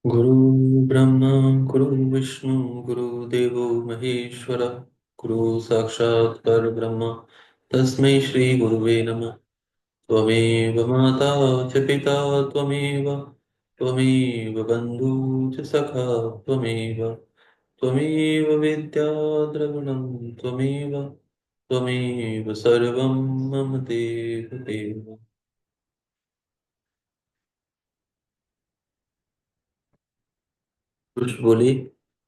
गुरु ब्रह्मा गुरु विष्णु गुरुदेवो महेश्वर गुरु साक्षात् परब्रह्म तस्मै श्री गुरुवे नमः। त्वमेव माता च पिता त्वमेव त्वमेव बन्धु च सखा त्वमेव त्वमेव विद्या द्रविणं त्वमेव त्वमेव सर्वं मम देव देव। पुरुष बोले,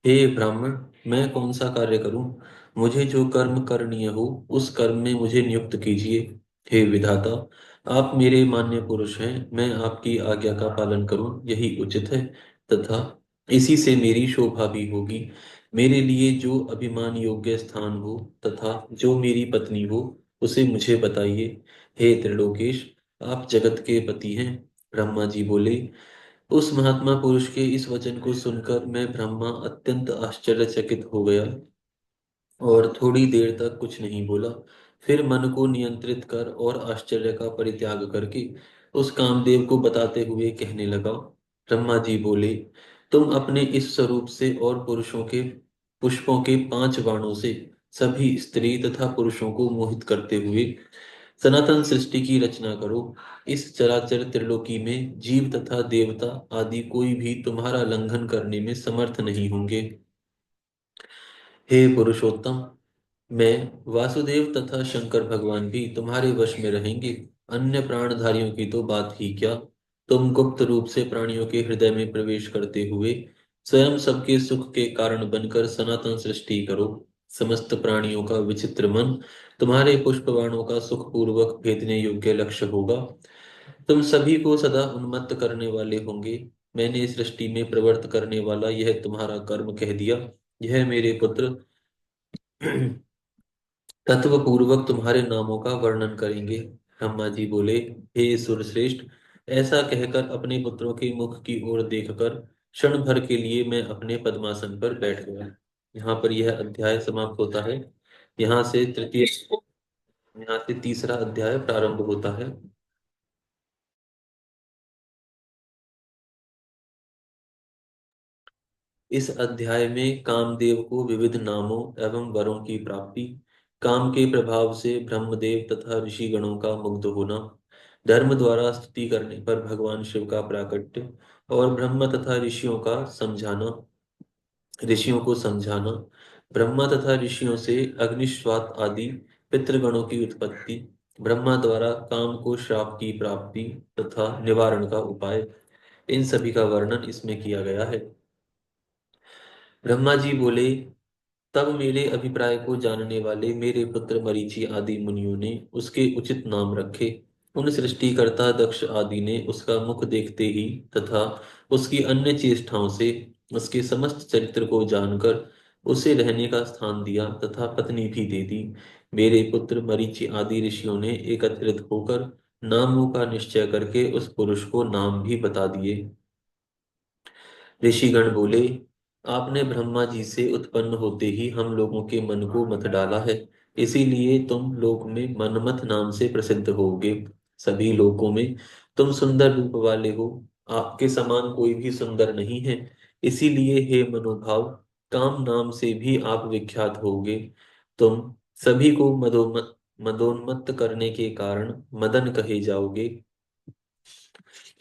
हे ब्राह्मण, मैं कौन सा कार्य करूं? मुझे जो कर्म करनीय हो उस कर्म में मुझे नियुक्त कीजिए। हे विधाता, आप मेरे मान्य पुरुष हैं, मैं आपकी आज्ञा का पालन करूं यही उचित है, तथा इसी से मेरी शोभा भी होगी। मेरे लिए जो अभिमान योग्य स्थान हो तथा जो मेरी पत्नी हो उसे मुझे बताइए। हे त्रिलोकेश, आप जगत के पति हैं। ब्रह्मा जी बोले, उस महात्मा पुरुष के इस वचन को सुनकर मैं ब्रह्मा अत्यंत आश्चर्यचकित हो गया और थोड़ी देर तक कुछ नहीं बोला। फिर मन को नियंत्रित कर और आश्चर्य का परित्याग करके उस कामदेव को बताते हुए कहने लगा। ब्रह्मा जी बोले, तुम अपने इस स्वरूप से और पुरुषों के पुष्पों के 5 बाणों से सभी स्त्री तथा पुरुषों को मोहित करते हुए सनातन सृष्टि की रचना करो। इस चराचर त्रिलोकी में जीव तथा देवता आदि कोई भी तुम्हारा लंघन करने में समर्थ नहीं होंगे। हे पुरुषोत्तम, मैं वासुदेव तथा शंकर भगवान भी तुम्हारे वश में रहेंगे। अन्य प्राणधारियों की तो बात ही क्या। तुम गुप्त रूप से प्राणियों के हृदय में प्रवेश करते हुए स्वयं सबके सुख के कारण बनकर सनातन सृष्टि करो। समस्त प्राणियों का विचित्र मन तुम्हारे पुष्पबाणों का सुखपूर्वक भेदने योग्य लक्ष्य होगा। तुम सभी को सदा उन्मत्त करने वाले होंगे। मैंने सृष्टि में प्रवर्त करने वाला यह तुम्हारा कर्म कह दिया। यह मेरे पुत्र तत्व पूर्वक तुम्हारे नामों का वर्णन करेंगे। ब्रह्मा जी बोले, हे सुरश्रेष्ठ, ऐसा कहकर अपने पुत्रों के मुख की ओर देखकर क्षण भर के लिए मैं अपने पद्मासन पर बैठ गया। यहाँ पर यह अध्याय समाप्त होता है। यहाँ से तृतीय यहाँ से तीसरा अध्याय प्रारंभ होता है। इस अध्याय में कामदेव को विविध नामों एवं वरों की प्राप्ति, काम के प्रभाव से ब्रह्मदेव तथा ऋषिगणों का मुग्ध होना, धर्म द्वारा स्तुति करने पर भगवान शिव का प्राकट्य और ब्रह्म तथा ऋषियों को समझाना, ब्रह्मा तथा ऋषियों से अग्निश्वात आदि पितृगणों की उत्पत्ति, ब्रह्मा द्वारा काम को श्राप की प्राप्ति तथा निवारण का उपाय, इन सभी का वर्णन इसमें किया गया है। ब्रह्मा जी बोले, तब मेरे अभिप्राय को जानने वाले मेरे पुत्र मरीचि आदि मुनियों ने उसके उचित नाम रखे। उन सृष्टिकर्ता दक्ष आदि ने उसका मुख देखते ही तथा उसकी अन्य चेष्टाओं से उसके समस्त चरित्र को जानकर उसे रहने का स्थान दिया तथा पत्नी भी दे दी। मेरे पुत्र मरीचि आदि ऋषियों ने एकत्रित होकर नामों का निश्चय करके उस पुरुष को नाम भी बता दिए। ऋषिगण बोले, आपने ब्रह्मा जी से उत्पन्न होते ही हम लोगों के मन को मत डाला है, इसीलिए तुम लोक में मनमथ नाम से प्रसिद्ध होगे। सभी लोकों में तुम सुंदर रूप वाले हो, आपके समान कोई भी सुंदर नहीं है। इसीलिए हे मनोभाव, काम नाम से भी आप विख्यात होगे। तुम सभी को मदोन्मत्त करने के कारण मदन कहे जाओगे।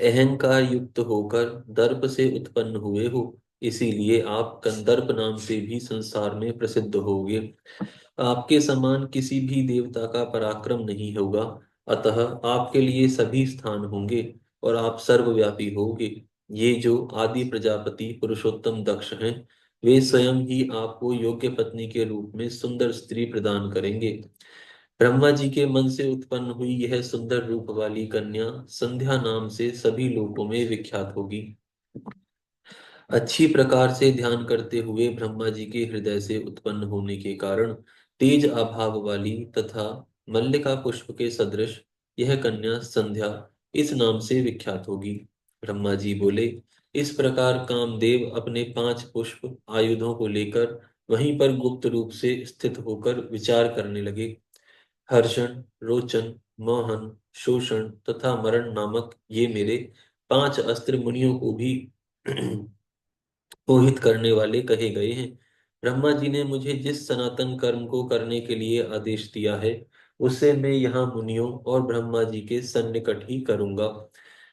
अहंकार युक्त होकर दर्प से उत्पन्न हुए हो, इसीलिए आप कंदर्प नाम से भी संसार में प्रसिद्ध होगे। आपके समान किसी भी देवता का पराक्रम नहीं होगा, अतः आपके लिए सभी स्थान होंगे और आप सर्वव्यापी होगे। ये जो आदि प्रजापति पुरुषोत्तम दक्ष हैं, वे स्वयं ही आपको योग्य पत्नी के रूप में सुंदर स्त्री प्रदान करेंगे। ब्रह्मा जी के मन से उत्पन्न हुई यह सुंदर रूप वाली कन्या संध्या नाम से सभी लोकों में विख्यात होगी। अच्छी प्रकार से ध्यान करते हुए ब्रह्मा जी के हृदय से उत्पन्न होने के कारण तेज आभाव वाली तथा मल्लिका पुष्प के सदृश यह कन्या संध्या इस नाम से विख्यात होगी। ब्रह्मा जी बोले, इस प्रकार कामदेव अपने 5 पुष्प आयुधों को लेकर वहीं पर गुप्त रूप से स्थित होकर विचार करने लगे। हर्षण, रोचन, मोहन, शोषण तथा मरण नामक ये मेरे 5 अस्त्र मुनियों को भी मोहित करने वाले कहे गए हैं। ब्रह्मा जी ने मुझे जिस सनातन कर्म को करने के लिए आदेश दिया है, उसे मैं यहाँ मुनियों और ब्रह्मा जी के सन्निकट ही करूंगा।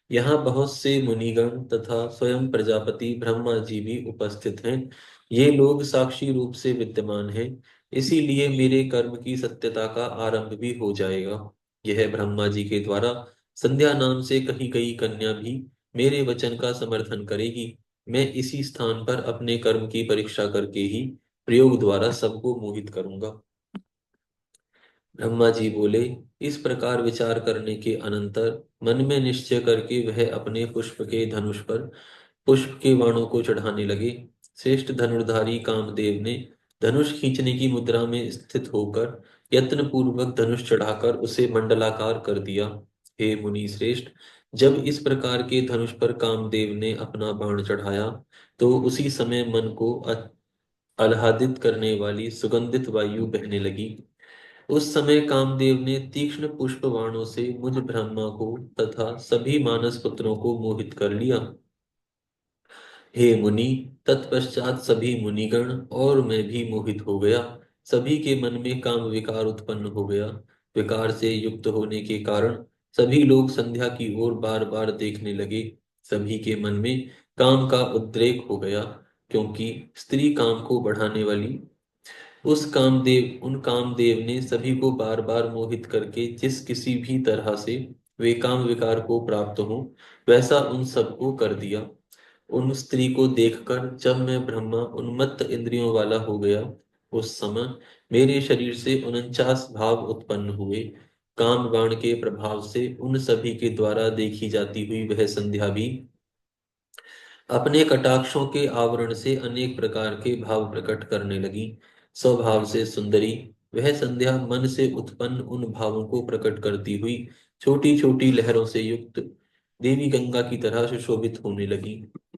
यहाँ बहुत से मुनिगण तथा स्वयं प्रजापति ब्रह्मा जी भी उपस्थित हैं। ये लोग साक्षी रूप से विद्यमान हैं, इसीलिए मेरे कर्म की सत्यता का आरंभ भी हो जाएगा। यह ब्रह्मा जी के द्वारा संध्या नाम से कही गई कन्या भी मेरे वचन का समर्थन करेगी। मैं इसी स्थान पर अपने कर्म की परीक्षा करके ही प्रयोग द्वारा सबको मोहित करूंगा। ब्रह्मा जी बोले। इस प्रकार विचार करने के अनंतर मन में निश्चय करके वह अपने पुष्प के धनुष पर पुष्प के बाणों को चढ़ाने लगे। श्रेष्ठ धनुर्धारी कामदेव ने धनुष खींचने की मुद्रा में स्थित होकर यत्न पूर्वक धनुष चढ़ाकर उसे मंडलाकार कर दिया। हे मुनि श्रेष्ठ, जब इस प्रकार के धनुष पर कामदेव ने अपना बाण चढ़ाया, तो उसी समय मन को आह्लादित करने वाली सुगंधित वायु बहने लगी। उस समय कामदेव ने तीक्ष्ण पुष्प बाणों से मुझ ब्रह्मा को तथा सभी मानस पुत्रों को मोहित कर लिया। हे मुनि, तत्पश्चात सभी मुनिगण और मैं भी मोहित हो गया। सभी के मन में काम विकार उत्पन्न हो गया। विकार से युक्त होने के कारण सभी लोग संध्या की ओर बार बार देखने लगे। सभी के मन में काम का उद्रेक हो गया, क्योंकि स्त्री काम को बढ़ाने वाली उन कामदेव ने सभी को बार बार मोहित करके जिस किसी भी तरह से वे काम विकार को प्राप्त हो, वैसा उन सबको कर दिया। उन स्त्री को देखकर जब मैं ब्रह्मा उन्मत्त इंद्रियों वाला हो गया, उस समय मेरे शरीर से 49 भाव उत्पन्न हुए। काम बाण के प्रभाव से उन सभी के द्वारा देखी जाती हुई वह संध्या भी अपने कटाक्षों के आवरण से अनेक प्रकार के भाव प्रकट करने लगी। स्वभाव से सुंदरी वह संध्या मन से उत्पन्न उन भावों को प्रकट करती हुई छोटी छोटी लहरों से युक्त देवी गंगा की तरह सुशोभित होने लगी।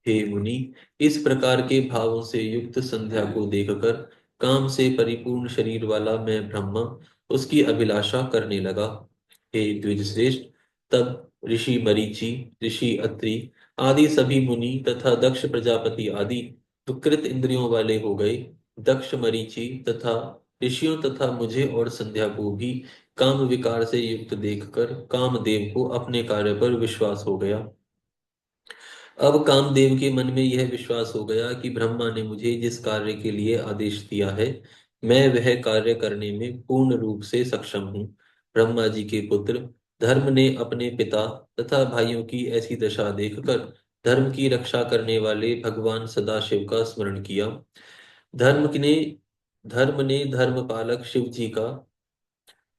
हे मुनि, इस प्रकार के भावों से युक्त संध्या को देखकर काम से परिपूर्ण शरीर वाला मैं ब्रह्मा उसकी अभिलाषा करने लगा। हे द्विज श्रेष्ठ, तब ऋषि मरीचि, ऋषि अत्रि आदि सभी मुनि तथा दक्ष प्रजापति आदि विकृत इंद्रियों वाले हो गए। दक्ष मरीचि तथा ऋषियों तथा मुझे और संध्या को भी काम विकार से युक्त देखकर कामदेव को अपने कार्य पर विश्वास हो गया। अब कामदेव के मन में यह विश्वास हो गया कि ब्रह्मा ने मुझे जिस कार्य के लिए आदेश दिया है, मैं वह कार्य करने में पूर्ण रूप से सक्षम हूँ। ब्रह्मा जी के पुत्र धर्म ने अपने पिता तथा भाइयों की ऐसी दशा देखकर धर्म की रक्षा करने वाले भगवान सदाशिव का स्मरण किया। धर्म ने धर्म ने धर्मपालक शिव जी का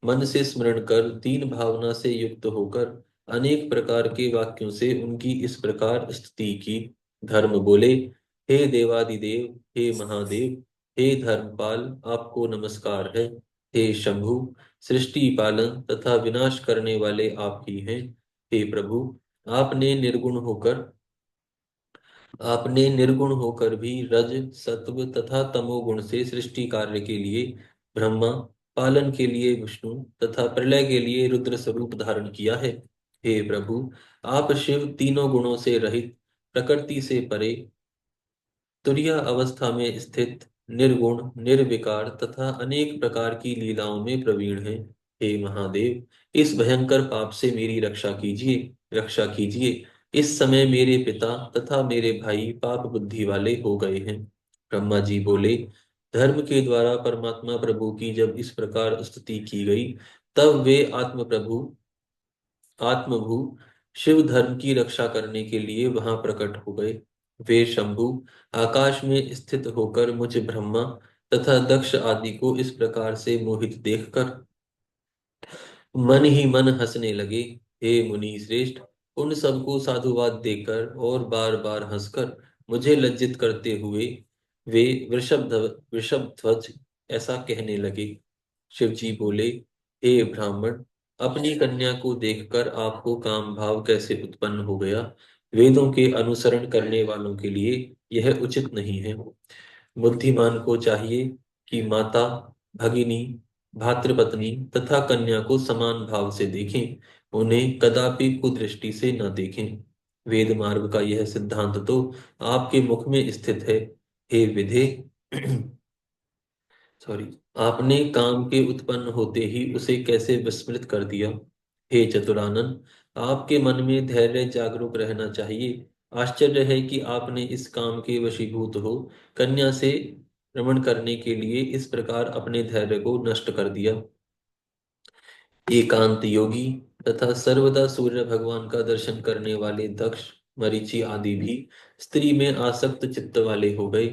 मन से स्मरण कर दीन भावना से युक्त होकर अनेक प्रकार के वाक्यों से उनकी इस प्रकार स्तुति की। धर्म बोले। हे देवादिदेव, हे महादेव, हे धर्मपाल, आपको नमस्कार है। हे शंभु, सृष्टि पालन तथा विनाश करने वाले आप ही हैं। हे प्रभु, आपने निर्गुण होकर आपने निर्गुण होकर भी रज, सत्व तथा तमोगुण से सृष्टि कार्य के लिए ब्रह्मा, पालन के लिए विष्णु तथा प्रलय के लिए रुद्र स्वरूप धारण किया है। हे प्रभु, आप शिव तीनों गुणों से रहित, प्रकृति से परे, तुरीय अवस्था में स्थित, निर्गुण, निर्विकार तथा अनेक प्रकार की लीलाओं में प्रवीण हैं। हे महादेव, इस भयंकर पाप से मेरी रक्षा कीजिए। इस समय मेरे पिता तथा मेरे भाई पाप बुद्धि वाले हो गए हैं। ब्रह्मा जी बोले। धर्म के द्वारा परमात्मा प्रभु की जब इस प्रकार स्तुति की गई, तब वे आत्मभू शिव धर्म की रक्षा करने के लिए वहां प्रकट हो गए। वे शंभु आकाश में स्थित होकर मुझ ब्रह्मा तथा दक्ष आदि को इस प्रकार से मोहित देखकर मन ही मन हंसने लगे। हे मुनि श्रेष्ठ, उन सबको साधुवाद देकर और बार बार हंसकर मुझे लज्जित करते हुए वे वृषभ ध्वज ऐसा कहने लगे। शिव जी बोले। हे ब्राह्मण, अपनी कन्या को देखकर आपको काम भाव कैसे उत्पन्न हो गया? वेदों के अनुसरण करने वालों के लिए यह उचित नहीं है। बुद्धिमान को चाहिए कि माता, भगिनी, भातृपत्नी तथा कन्या को समान भाव से देखें। उन्हें कदापि कुदृष्टि से न देखें। वेद मार्ग का यह सिद्धांत तो आपके मुख में स्थित है, हे विधे। सॉरी। आपने काम के उत्पन्न होते ही उसे कैसे विस्मृत कर दिया। हे चतुरानन, आपके मन में धैर्य जागरूक रहना चाहिए। आश्चर्य है कि आपने इस काम के वशीभूत हो कन्या से रमण करने के लिए इस प्रकार अपने धैर्य को नष्ट कर दिया। एकांत योगी तथा सर्वदा सूर्य भगवान का दर्शन करने वाले दक्ष, मरीचि आदि भी स्त्री में आसक्त चित्त वाले हो गए।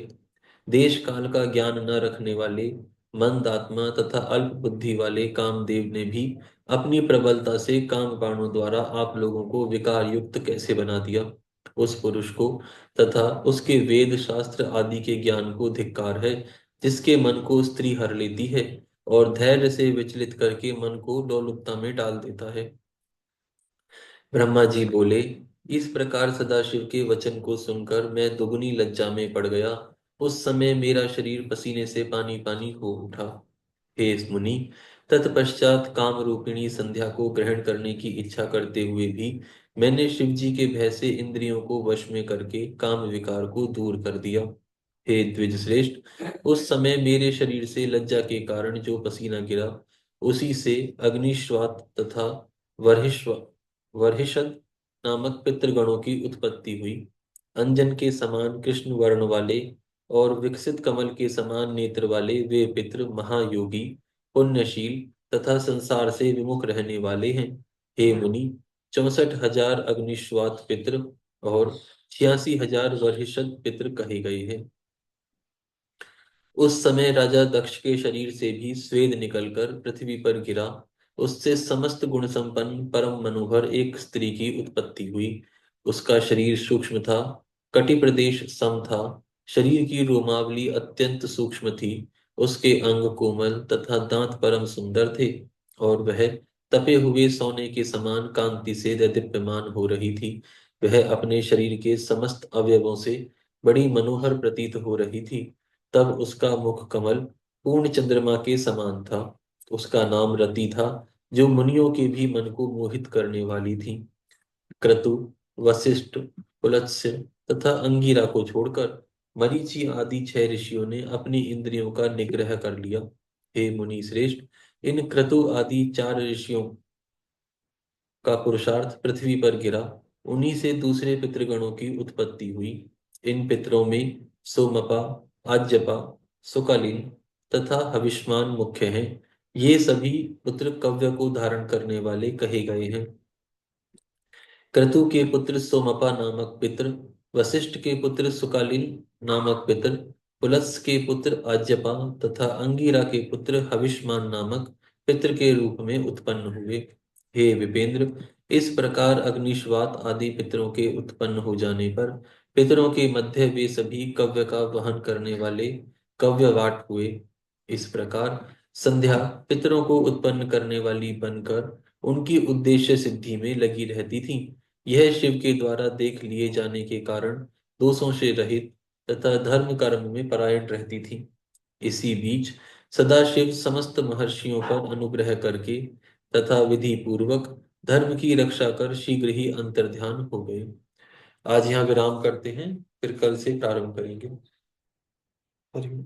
देश काल का ज्ञान न रखने वाले मंद आत्मा तथा अल्प बुद्धि वाले कामदेव ने भी अपनी प्रबलता से काम बाणों द्वारा आप लोगों को विकार युक्त कैसे बना दिया। उस पुरुष को तथा उसके वेद शास्त्र आदि के ज्ञान को धिक्कार है, जिसके मन को स्त्री हर लेती है और धैर्य से विचलित करके मन को लोलुपता में डाल देता है। ब्रह्मा जी बोले, इस प्रकार सदाशिव के वचन को सुनकर मैं दुगनी लज्जा में पड़ गया। उस समय मेरा शरीर पसीने से पानी पानी हो उठा। हे मुनि, तत्पश्चात काम रूपिणी संध्या को ग्रहण करने की इच्छा करते हुए भी मैंने शिव जी के भय से इंद्रियों को वश में करके काम विकार को दूर कर दिया। हे द्विज श्रेष्ठ, उस समय मेरे शरीर से लज्जा के कारण जो पसीना गिरा, उसी से अग्निश्वात तथा वर्हिश्व वर्हिषद नामक पितृगणों की उत्पत्ति हुई। अंजन के समान कृष्ण वर्ण वाले और विकसित कमल के समान नेत्र वाले वे पितृ महायोगी, पुण्यशील तथा संसार से विमुख रहने वाले हैं। हे मुनि, 64,000 अग्निश्वात पितृ और 86,000 वर्हिषद पितृ कहे गए हैं। उस समय राजा दक्ष के शरीर से भी स्वेद निकलकर पृथ्वी पर गिरा। उससे समस्त गुण संपन्न परम मनोहर एक स्त्री की उत्पत्ति हुई। उसका शरीर सूक्ष्म था, कटि प्रदेश सम था, शरीर की रोमावली अत्यंत सूक्ष्म थी, उसके अंग कोमल तथा दांत परम सुंदर थे, और वह तपे हुए सोने के समान कांति से दीप्यमान हो रही थी। वह अपने शरीर के समस्त अवयवों से बड़ी मनोहर प्रतीत हो रही थी। तब उसका मुख कमल पूर्ण चंद्रमा के समान था। उसका नाम रति था, जो मुनियों के भी मन को मोहित करने वाली थी। क्रतु, वशिष्ठ, पुलत्स्य तथा अंगिरा को छोड़कर मरीचि आदि 6 ऋषियों ने अपनी इंद्रियों का निग्रह कर लिया। हे मुनि श्रेष्ठ, इन क्रतु आदि 4 ऋषियों का पुरुषार्थ पृथ्वी पर गिरा। उन्हीं से दूसरे पितृगणों की उत्पत्ति हुई। इन पितरों में सोमपा, आज्यपा, सुकालीन तथा हविष्मान मुख्य हैं। ये सभी पुत्र कव्य को धारण करने वाले कहे गए हैं। क्रतु के पुत्र सोमपा नामक पितर, वशिष्ठ के पुत्र सुकालीन नामक पितर, पुलस्त्य के पुत्र आज्यपा तथा अंगिरा के पुत्र हविष्मान नामक पितर के रूप में उत्पन्न हुए। हे विपेंद्र, इस प्रकार अग्निश्वात आदि पितरों के उत्पन्न हो जाने पर पितरों के मध्य वे सभी कव्य का वहन करने वाले कव्यवाट हुए। इस प्रकार संध्या पितरों को उत्पन्न करने वाली बनकर उनकी उद्देश्य सिद्धि में लगी रहती थी। यह शिव के द्वारा देख लिए जाने के कारण दोषों से रहित तथा धर्म कर्म में परायण रहती थी। इसी बीच सदाशिव समस्त महर्षियों पर अनुग्रह करके तथा विधि पूर्वक धर्म की रक्षा कर शीघ्र ही अंतर्ध्यान हो गए। आज यहाँ विराम करते हैं, फिर कल से प्रारंभ करेंगे। हरि ओम।